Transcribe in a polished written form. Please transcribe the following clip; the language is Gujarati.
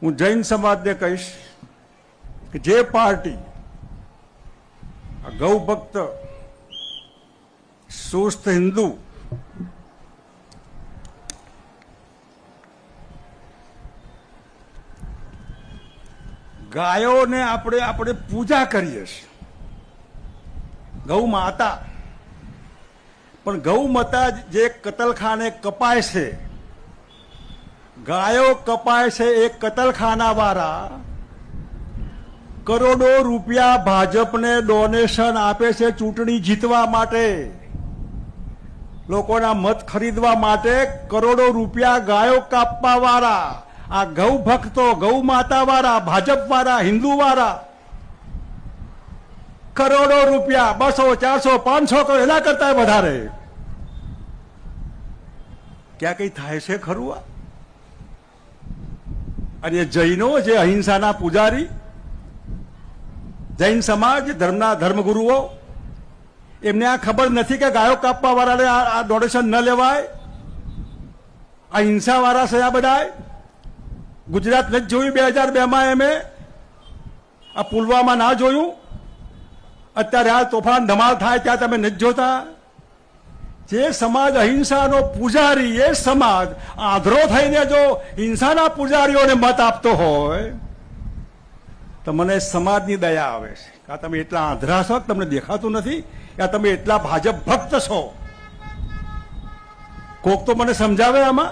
હું જૈન સમાજને કહીશ કે જે પાર્ટી ગૌ ભક્ત સુસ્થ હિન્દુ ગાયોને આપણે પૂજા કરીએ છીએ, ગૌ માતા, પણ ગૌ માતા જે કતલખાને કપાય છે, ગાયો કપાય છે, એ કતલખાના વાળા કરોડો રૂપિયા ભાજપને ડોનેશન આપે છે ચૂંટણી જીતવા માટે, લોકોના મત ખરીદવા માટે કરોડો રૂપિયા ગાયો કાપવા વાળા આ ગૌ ભક્તો, ગૌ માતા વાળા, ભાજપ વાળા, હિન્દુ વાળા કરોડો રૂપિયા 200, 400, 500 કરોડ એના કરતા વધારે ક્યાં કઈ થાય છે ખરું? અને જૈનો જે અહિંસાના પૂજારી, જૈન સમાજ ધર્મના ધર્મગુરુઓ, એમને આ ખબર નથી કે ગાયો કાપવા વાળાને આ ડોનેશન ન લેવાય? આ હિંસા વાળા છે આ બધા. ગુજરાત નથી જોયું 2002માં એમે? આ પુલવામા ના જોયું? અત્યારે આ તોફાન ધમાલ થાય ત્યાં તમે નથી જોતા? જે સમાજ અહિંસાનો પૂજારી, એ સમાજ આંધળો થઈને જો હિંસાના પૂજારીઓને મત આપતો હોય તો મને સમાજની દયા આવે છે. કે તમે એટલા આંધળા છો, તમને દેખાતું નથી? કે તમે એટલા ભાજપ ભક્ત છો? કોક તો મને સમજાવે આમાં.